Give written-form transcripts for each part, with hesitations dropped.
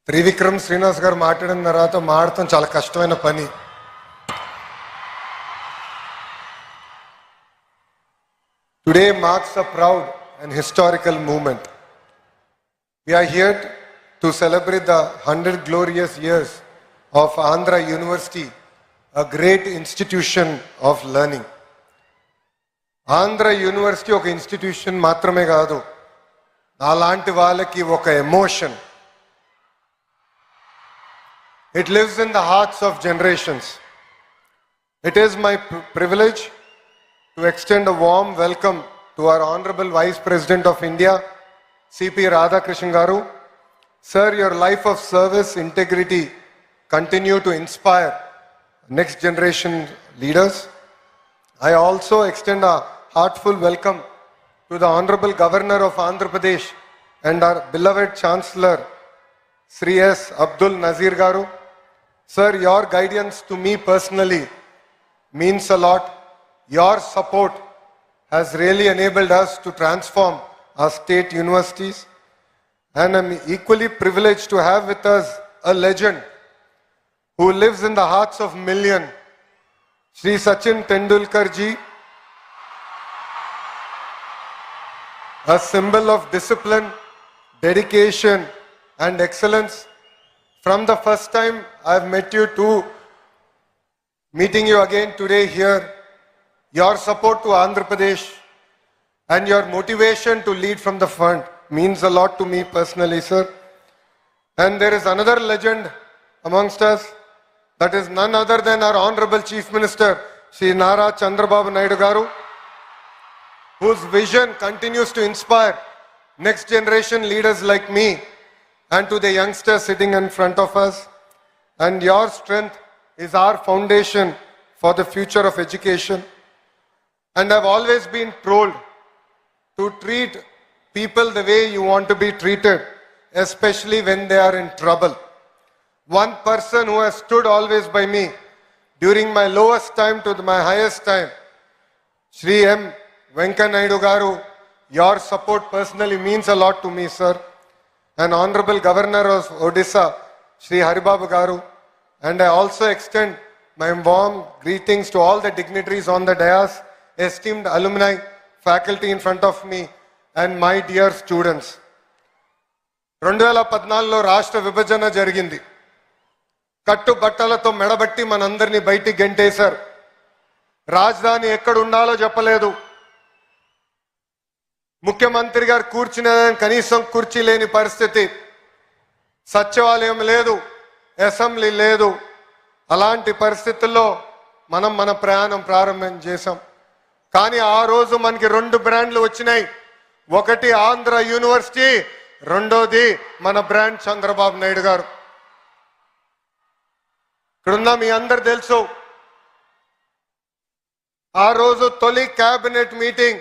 త్రివిక్రమ్ శ్రీనివాస్ గారు మాట్లాడిన తర్వాత మాడటం చాలా కష్టమైన పని. Today marks a proud and historical moment. We are here to celebrate the 100 glorious years of Andhra University, a great institution of learning. Andhra University oka institution మాత్రమే కాదు, అలాంటి వాళ్ళకి ఒక emotion. It lives in the hearts of generations. It is my privilege to extend a warm welcome to our Honorable Vice President of India, C.P. Radhakrishnan Garu. Sir, your life of service, integrity continue to inspire next generation leaders. I also extend a heartfelt welcome to the Honorable Governor of Andhra Pradesh and our beloved Chancellor, Sri S. Abdul Nazir Garu. Sir, your guidance to me personally means a lot. Your support has really enabled us to transform our state universities. And I'm equally privileged to have with us a legend who lives in the hearts of millions, Sri Sachin Tendulkar ji, a symbol of discipline, dedication, and excellence. From the first time I've met you to meeting you again today here, your support to Andhra Pradesh and your motivation to lead from the front means a lot to me personally, sir. And there is another legend amongst us, that is none other than our Honorable Chief Minister, Sri Nara Chandrababu Naidu Garu, whose vision continues to inspire next generation leaders like me and to the youngsters sitting in front of us. And your strength is our foundation for the future of education. And I've always been told to treat people the way you want to be treated, especially when they are in trouble. One person who has stood always by me during my lowest time to my highest time, Sri M. Venkaiah Naidu Garu, your support personally means a lot to me, sir. And Honorable Governor of Odisha, Sri Haribabu Garu. And I also extend my warm greetings to all the dignitaries on the dais, esteemed alumni, faculty in front of me, and my dear students. 2014లో రాష్ట్ర విభజన జరిగింది. కట్టు బట్టలతో మెడబట్టి మనందరినీ బయటికి గెంటేశారు. రాజధాని ఎక్కడ ఉండాలో చెప్పలేదు. ముఖ్యమంత్రి గారు కూర్చునే కనీసం కుర్చీ లేని పరిస్థితి. సచివాలయం లేదు, అసెంబ్లీ లేదు. అలాంటి పరిస్థితుల్లో మనం మన ప్రయాణం ప్రారంభం చేశాం. కానీ ఆ రోజు మనకి 2 బ్రాండ్లు వచ్చినాయి. ఒకటి ఆంధ్ర యూనివర్సిటీ, రెండోది మన బ్రాండ్ చంద్రబాబు నాయుడు గారు. ఇక్కడున్న మీ అందరు తెలుసు, ఆ రోజు తొలి క్యాబినెట్ మీటింగ్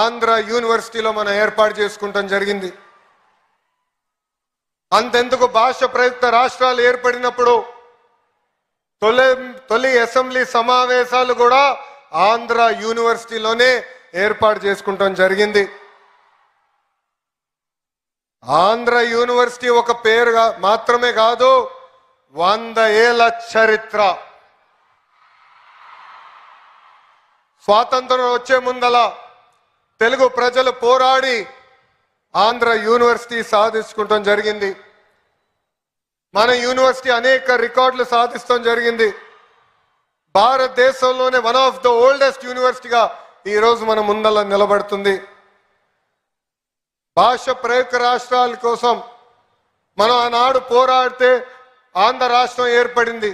ఆంధ్ర యూనివర్సిటీలో మనం ఏర్పాటు చేసుకుంటాం జరిగింది. అంతెందుకు భాష ప్రయుక్త రాష్ట్రాలు ఏర్పడినప్పుడు తొలి అసెంబ్లీ సమావేశాలు కూడా ఆంధ్ర యూనివర్సిటీలోనే ఏర్పాటు చేసుకుంటాం జరిగింది. ఆంధ్ర యూనివర్సిటీ ఒక పేరు మాత్రమే కాదు, 100 ఏళ్ల చరిత్ర. స్వాతంత్రం వచ్చే ముందల తెలుగు ప్రజలు పోరాడి ఆంధ్ర యూనివర్సిటీ సాధించుకుంటాం జరిగింది. మన యూనివర్సిటీ అనేక రికార్డులు సాధిస్తాం జరిగింది. భారతదేశంలోనే వన్ ఆఫ్ ద ఓల్డెస్ట్ యూనివర్సిటీగా ఈరోజు మన ముందల నిలబడుతుంది. భాష ప్రయుక్త రాష్ట్రాల కోసం మనం ఆనాడు పోరాడితే ఆంధ్ర రాష్ట్రం ఏర్పడింది.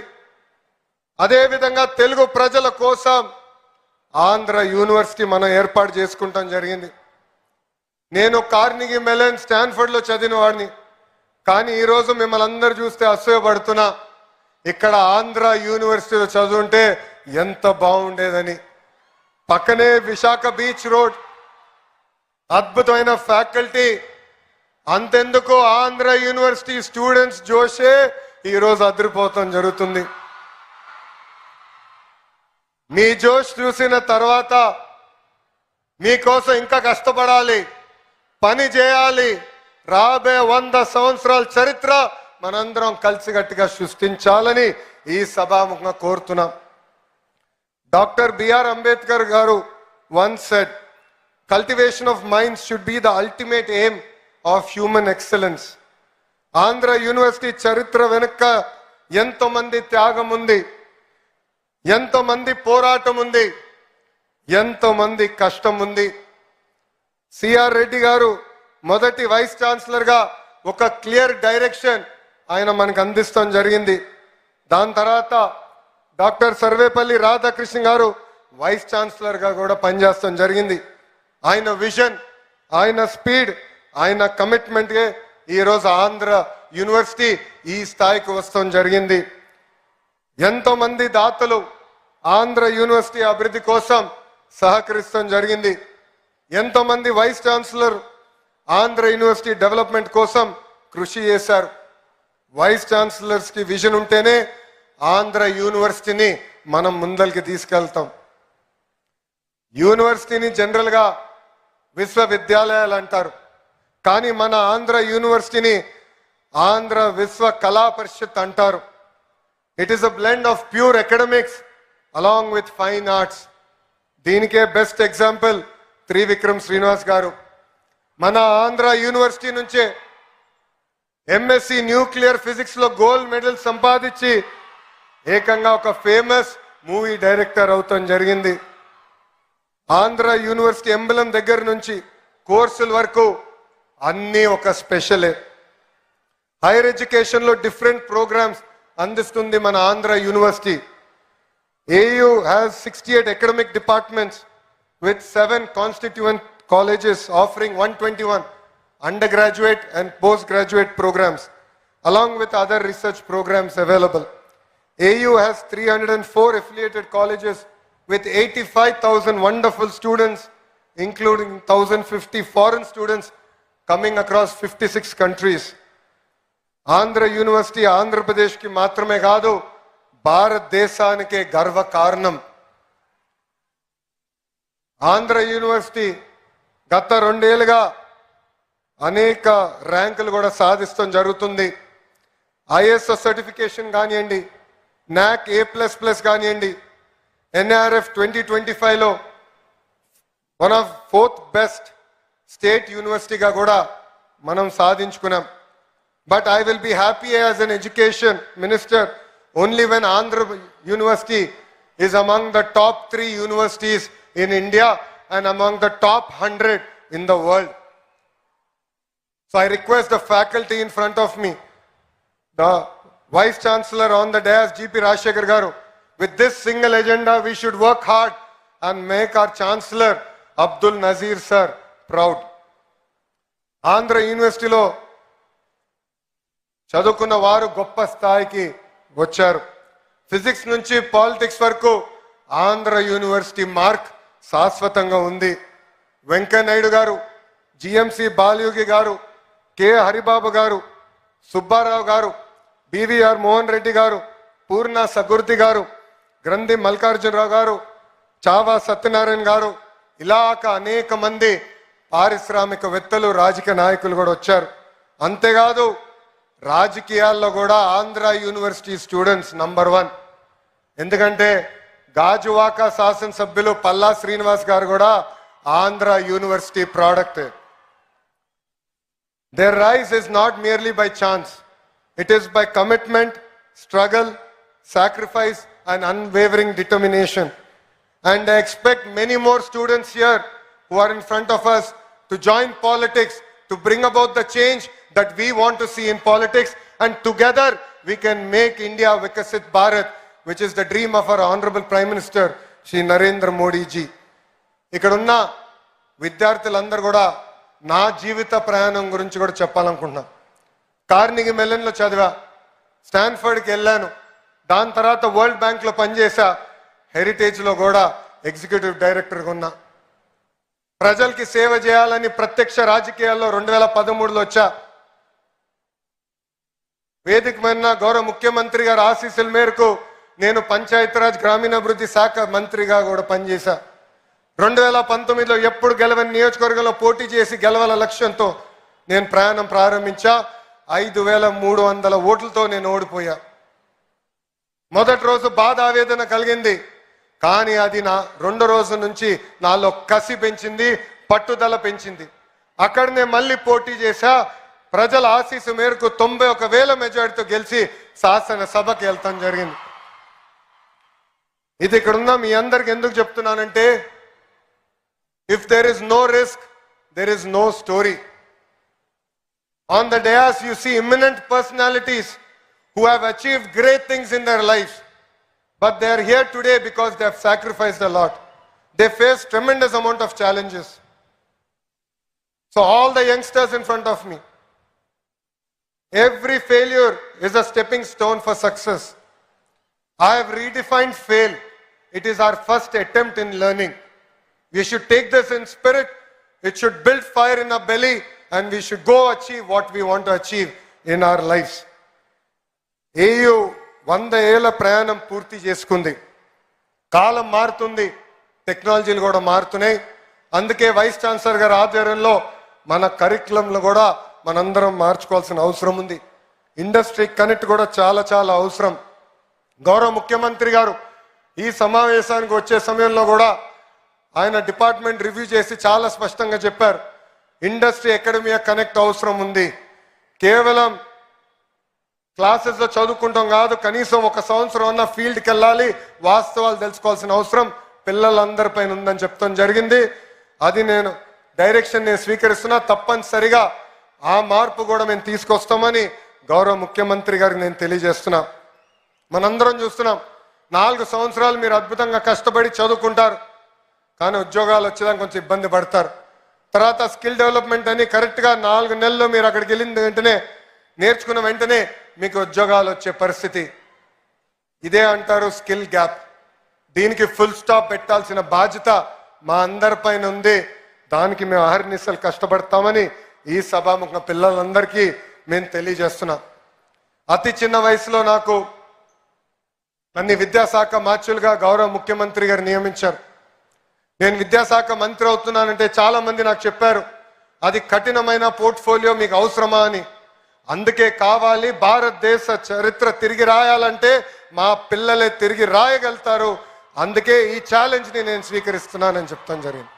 అదేవిధంగా తెలుగు ప్రజల కోసం ఆంధ్ర యూనివర్సిటీ మనం ఏర్పాటు చేసుకుంటాం జరిగింది. నేను కార్నిగీ మెలన్ స్టాన్ఫర్డ్లో చదివిన వాడిని. కానీ ఈరోజు మిమ్మల్ని అందరూ చూస్తే అసూయపడుతున్నా, ఇక్కడ ఆంధ్ర యూనివర్సిటీలో చదువుంటే ఎంత బాగుండేదని. పక్కనే విశాఖ బీచ్ రోడ్, అద్భుతమైన ఫ్యాకల్టీ. అంతెందుకు ఆంధ్ర యూనివర్సిటీ స్టూడెంట్స్ జోషే ఈరోజు అదిరిపోతాం జరుగుతుంది. మీ జోష్ చూసిన తర్వాత మీకోసం ఇంకా కష్టపడాలి, పని చేయాలి. రాబోయే 100 సంవత్సరాల చరిత్ర మనందరం కలిసికట్టుగా సృష్టించాలని ఈ సభాముఖంగా కోరుతున్నాం. డాక్టర్ బిఆర్ అంబేద్కర్ గారు once said, cultivation of minds should be the ultimate aim of human excellence. Andhra university చరిత్ర వెనుక ఎంతో మంది త్యాగం ఉంది, ఎంతో మంది పోరాటం ఉంది, ఎంతో మంది కష్టం ఉంది. సిఆర్ రెడ్డి గారు మొదటి వైస్ ఛాన్సలర్ గా ఒక క్లియర్ డైరెక్షన్ ఆయన మనకు అందిస్తాం జరిగింది. దాని తర్వాత డాక్టర్ సర్వేపల్లి రాధాకృష్ణ గారు వైస్ ఛాన్సలర్ గా కూడా పనిచేస్తాం జరిగింది. ఆయన విజన్, ఆయన స్పీడ్, ఆయన కమిట్మెంట్ గా ఈరోజు ఆంధ్ర యూనివర్సిటీ ఈ స్థాయికి వస్తాం జరిగింది. ఎంతో మంది దాతలు ఆంధ్ర యూనివర్సిటీ అభివృద్ధి కోసం సహకరిస్తాం జరిగింది. ఎంతో మంది vice chancellor Andhra university development కోసం కృషి చేశారు. వైస్ ఛాన్సలర్స్ కి విజన్ ఉంటేనే ఆంధ్ర యూనివర్సిటీని మనం ముందరికి తీసుకెళ్తాం. యూనివర్సిటీని జనరల్ గా విశ్వవిద్యాలయాలు అంటారు, కానీ మన ఆంధ్ర యూనివర్సిటీని ఆంధ్ర విశ్వ కళా పరిషత్ అంటారు. It is a blend of pure academics along with fine arts. దీనికే బెస్ట్ ఎగ్జాంపుల్ త్రివిక్రమ్ శ్రీనివాస్ గారు. మన ఆంధ్ర యూనివర్సిటీ నుంచే ఎంఎస్సి న్యూక్లియర్ ఫిజిక్స్ లో గోల్డ్ మెడల్ సంపాదించి ఏకంగా ఒక ఫేమస్ మూవీ డైరెక్టర్ అవుతాం జరిగింది. ఆంధ్ర యూనివర్సిటీ ఎంబలం దగ్గర నుంచి కోర్సుల వరకు అన్నీ ఒక స్పెషలే. హైయర్ ఎడ్యుకేషన్ లో డిఫరెంట్ ప్రోగ్రామ్స్ అందిస్తుంది మన Andhra university. AU has 68 academic departments with 7 constituent colleges offering 121 undergraduate and postgraduate programs along with other research programs available. AU has 304 affiliated colleges with 85,000 wonderful students, including 1,050 foreign students coming across 56 countries. Andhra university ఆంధ్రప్రదేశ్కి మాత్రమే కాదు, భారతదేశానికే గర్వ కారణం. Andhra university గత 2 ఏళ్లుగా అనేక ర్యాంకులు కూడా సాధిస్తాం జరుగుతుంది. ISS సర్టిఫికేషన్ కానివ్వండి, NAC A++ కానివ్వండి, NRF 2025లో one of 4th best state యూనివర్సిటీగా కూడా మనం సాధించుకున్నాం. But I will be happy as an education minister only when Andhra University is among the top 3 universities in India and among the top 100 in the world. So I request the faculty in front of me, the Vice Chancellor on the dais, GP Rajshekhar Garu, with this single agenda we should work hard and make our Chancellor Abdul Nazir sir proud. Andhra University lo చదువుకున్న వారు గొప్ప స్థాయికి వచ్చారు. Physics నుంచి politics వరకు Andhra university mark శాశ్వతంగా ఉంది. వెంకయ్య నాయుడు గారు, GMC బాలయోగి గారు, K హరిబాబు గారు, సుబ్బారావు గారు, BVR మోహన్ రెడ్డి గారు, పూర్ణ సగుర్తి గారు, గ్రంథి మల్కార్జునరావు గారు, చావా సత్యనారాయణ గారు, ఇలాక అనేక మంది పారిశ్రామికవేత్తలు, రాజకీయ నాయకులు కూడా వచ్చారు. అంతేకాదు రాజకీయాల్లో కూడా ఆంధ్ర యూనివర్సిటీ స్టూడెంట్స్ నంబర్ 1. ఎందుకంటే గాజువాక శాసనసభ్యులు పల్లా శ్రీనివాస్ గారు కూడా Andhra university product. Their rise is not merely by chance. It is by commitment, struggle, sacrifice and unwavering determination. And I expect many more students here who are in front of us to join politics, to bring about the change that we want to see in politics, and together we can make India Vikasit Bharat, which is the dream of our Honorable Prime Minister Shri Narendra Modi ji. ఇక్కడున్న విద్యార్థులందరూ కూడా నా జీవిత ప్రయాణం గురించి కూడా చెప్పాలనుకుంటున్నా. కార్నిగి మెలన్లో చదివా, స్టాన్ఫర్డ్కి వెళ్ళాను, దాని తర్వాత వరల్డ్ బ్యాంక్లో పనిచేసా, హెరిటేజ్లో కూడా ఎగ్జిక్యూటివ్ డైరెక్టర్గా ఉన్నా. ప్రజలకి సేవ చేయాలని ప్రత్యక్ష రాజకీయాల్లో 2013లో వచ్చా. వేదిక మీద గౌరవ ముఖ్యమంత్రి గారు ఆశీస్సుల మేరకు నేను పంచాయతీరాజ్ గ్రామీణాభివృద్ధి శాఖ మంత్రిగా కూడా పనిచేశా. 2019లో ఎప్పుడు గెలవని నియోజకవర్గంలో పోటీ చేసి గెలవాల లక్ష్యంతో నేను ప్రయాణం ప్రారంభించా. 5300 ఓట్లతో నేను ఓడిపోయా. మొదటి రోజు బాధ ఆవేదన కలిగింది, కానీ అది నా రెండో రోజు నుంచి నాలో కసి పెంచింది, పట్టుదల పెంచింది. అక్కడనే మళ్ళీ పోటీ చేశా. ప్రజల ఆశీస్సు మేరకు 91,000 మెజారిటీతో గెలిచి శాసనసభకి వెళ్తాం జరిగింది. ఇది ఇక్కడ ఉన్న మీ అందరికి ఎందుకు చెప్తున్నానంటే, if there is no risk, there is no story. On the dais, you see eminent personalities who have achieved great things in their lives. But they are here today because they have sacrificed a lot. They face tremendous amount of challenges. So all the youngsters in front of me, every failure is a stepping stone for success. I have redefined fail. It is our first attempt in learning. We should take this in spirit. It should build fire in our belly, and we should go achieve what we want to achieve in our lives. AU 100 ఏళ్ల ప్రయాణం పూర్తి చేసుకుంది. కాలం మారుతుంది, టెక్నాలజీలు కూడా మారుతున్నాయి. అందుకే vice chancellor గారి ఆధ్వర్యంలో మన కరికులంలో కూడా మనందరం మార్చుకోవాల్సిన అవసరం ఉంది. ఇండస్ట్రీ కనెక్ట్ కూడా చాలా చాలా అవసరం. గౌరవ ముఖ్యమంత్రి గారు ఈ సమావేశానికి వచ్చే సమయంలో కూడా ఆయన డిపార్ట్మెంట్ రివ్యూ చేసి చాలా స్పష్టంగా చెప్పారు, ఇండస్ట్రీ అకాడమీ కనెక్ట్ అవసరం ఉంది. కేవలం క్లాసెస్లో చదువుకుంటాం కాదు, కనీసం ఒక సంవత్సరం అన్న ఫీల్డ్కి వెళ్ళాలి, వాస్తవాలు తెలుసుకోవాల్సిన అవసరం పిల్లలందరిపైన ఉందని చెప్తాం జరిగింది. అది నేను డైరెక్షన్ నేను స్వీకరిస్తున్నా. తప్పనిసరిగా ఆ మార్పు కూడా మేము తీసుకొస్తామని గౌరవ ముఖ్యమంత్రి గారికి నేను తెలియజేస్తున్నా. మనందరం చూస్తున్నాం, 4 సంవత్సరాలు మీరు అద్భుతంగా కష్టపడి చదువుకుంటారు, కానీ ఉద్యోగాలు వచ్చేదానికి కొంచెం ఇబ్బంది పడతారు. తర్వాత స్కిల్ డెవలప్మెంట్ అని కరెక్ట్గా 4 నెలల్లో మీరు అక్కడికి వెళ్ళిన వెంటనే నేర్చుకున్న వెంటనే మీకు ఉద్యోగాలు వచ్చే పరిస్థితి. ఇదే అంటారు స్కిల్ గ్యాప్. దీనికి ఫుల్ స్టాప్ పెట్టాల్సిన బాధ్యత మా అందరిపైన ఉంది. దానికి మేము అహర్నిశలు కష్టపడతామని ఈ సభాముఖ పిల్లలందరికీ మేము తెలియజేస్తున్నాం. అతి చిన్న వయసులో నన్ను విద్యాశాఖ మార్చులుగా గౌరవ ముఖ్యమంత్రి గారు నియమించారు. నేను విద్యాశాఖ మంత్రి అవుతున్నానంటే చాలా మంది నాకు చెప్పారు, అది కఠినమైన పోర్ట్ఫోలియో మీకు అవసరమా అని. అందుకే కావాలి, భారతదేశ చరిత్ర తిరిగి రాయాలంటే మా పిల్లలే తిరిగి రాయగలుగుతారు. అందుకే ఈ ఛాలెంజ్ని నేను స్వీకరిస్తున్నానని చెప్తాను జరిగింది.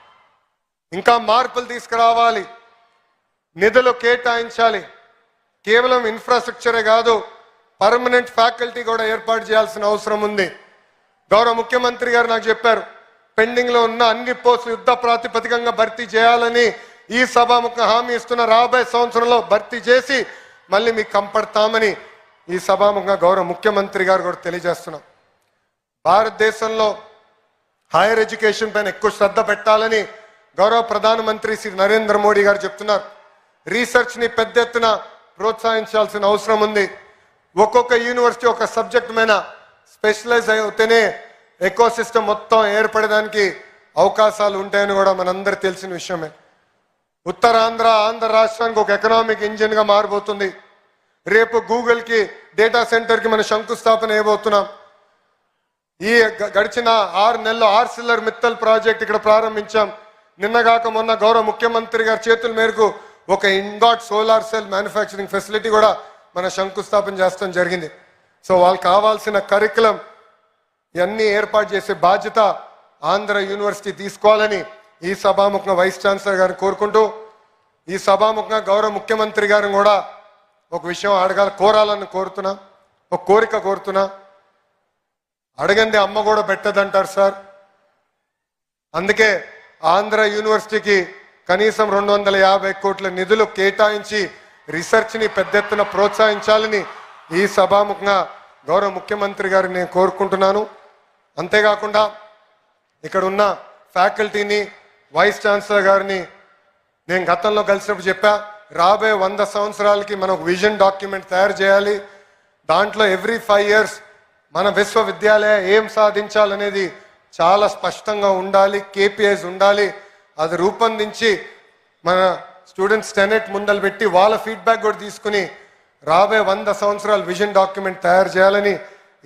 ఇంకా మార్పులు తీసుకురావాలి, నిధులు కేటాయించాలి. కేవలం ఇన్ఫ్రాస్ట్రక్చరే కాదు, పర్మనెంట్ ఫ్యాకల్టీ కూడా ఏర్పాటు చేయాల్సిన అవసరం ఉంది. గౌరవ ముఖ్యమంత్రి గారు నాకు చెప్పారు, పెండింగ్ లో ఉన్న అన్ని పోస్టులు యుద్ధ ప్రాతిపదికంగా భర్తీ చేయాలని ఈ సభాముఖ హామీ ఇస్తున్న. రాబోయే సంవత్సరంలో భర్తీ చేసి మళ్ళీ మీకు కంపడతామని ఈ సభాముఖంగా గౌరవ ముఖ్యమంత్రి గారు కూడా తెలియజేస్తున్నాం. భారతదేశంలో హైయర్ ఎడ్యుకేషన్ పైన ఎక్కువ శ్రద్ధ పెట్టాలని గౌరవ ప్రధానమంత్రి శ్రీ నరేంద్ర మోడీ గారు చెప్తున్నారు. రీసెర్చ్ ని పెద్ద ఎత్తున ప్రోత్సహించాల్సిన అవసరం ఉంది. ఒక్కొక్క యూనివర్సిటీ ఒక సబ్జెక్ట్ మీద స్పెషలైజ్ అయితేనే ఎకో సిస్టమ్ మొత్తం ఏర్పడడానికి అవకాశాలు ఉంటాయని కూడా మనందరూ తెలిసిన విషయమే. ఉత్తరాంధ్ర ఆంధ్ర రాష్ట్రానికి ఒక ఎకనామిక్ ఇంజిన్ గా మారబోతుంది. రేపు గూగుల్ కి డేటా సెంటర్ కి మనం శంకుస్థాపన చేయబోతున్నాం. ఈ గడిచిన 6 నెలల్లో ఆర్సిల్లర్ మిత్తల్ ప్రాజెక్ట్ ఇక్కడ ప్రారంభించాం. నిన్నగాక మొన్న గౌరవ ముఖ్యమంత్రి గారి చేతుల మేరకు ఒక ఇంగాట్ సోలార్ సెల్ మ్యానుఫ్యాక్చరింగ్ ఫెసిలిటీ కూడా మన శంకుస్థాపన చేస్తాం జరిగింది. సో వాళ్ళకి కావాల్సిన కరికులం ఇవన్నీ ఏర్పాటు చేసే బాధ్యత ఆంధ్ర యూనివర్సిటీ తీసుకోవాలని ఈ సభాముఖంగా వైస్ ఛాన్సలర్ గారిని కోరుకుంటూ, ఈ సభాముఖంగా గౌరవ ముఖ్యమంత్రి గారిని కూడా ఒక విషయం కోరాలని కోరుతున్నా, ఒక కోరిక కోరుతున్నా. అడగండి అమ్మ కూడా పెట్టదంటారు సార్. అందుకే ఆంధ్ర యూనివర్సిటీకి కనీసం 250 కోట్ల నిధులు కేటాయించి రీసెర్చ్ ని పెద్ద ఎత్తున ప్రోత్సహించాలని ఈ సభాముఖంగా గౌరవ ముఖ్యమంత్రి గారిని నేను కోరుకుంటున్నాను. అంతేకాకుండా ఇక్కడ ఉన్న ఫ్యాకల్టీని, వైస్ ఛాన్సలర్ గారిని నేను గతంలో కలిసినప్పుడు చెప్పా, రాబోయే 100 సంవత్సరాలకి మనం ఒక విజన్ డాక్యుమెంట్ తయారు చేయాలి. దాంట్లో ఎవ్రీ 5 years మన విశ్వవిద్యాలయ ఏం సాధించాలనేది చాలా స్పష్టంగా ఉండాలి, కేపీఐస్ ఉండాలి. అది రూపొందించి మన స్టూడెంట్స్ టెనెట్ ముందలు పెట్టి వాళ్ళ ఫీడ్బ్యాక్ కూడా తీసుకుని రాబోయే 100 సంవత్సరాలు విజన్ డాక్యుమెంట్ తయారు చేయాలని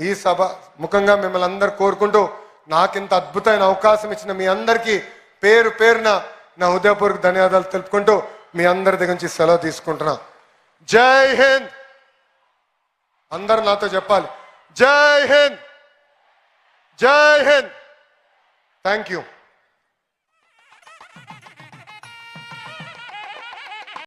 ఈ సభ ముఖంగా మిమ్మల్ని అందరు కోరుకుంటూ, నాకింత అద్భుతమైన అవకాశం ఇచ్చిన మీ అందరికీ పేరు పేరున నా హృదయపూర్వక ధన్యవాదాలు తెలుపుకుంటూ మీ అందరి దగ్గర నుంచి సెలవు తీసుకుంటున్నా. జై హింద్. అందరు నాతో చెప్పాలి, జై హింద్, జై హింద్. Thank you.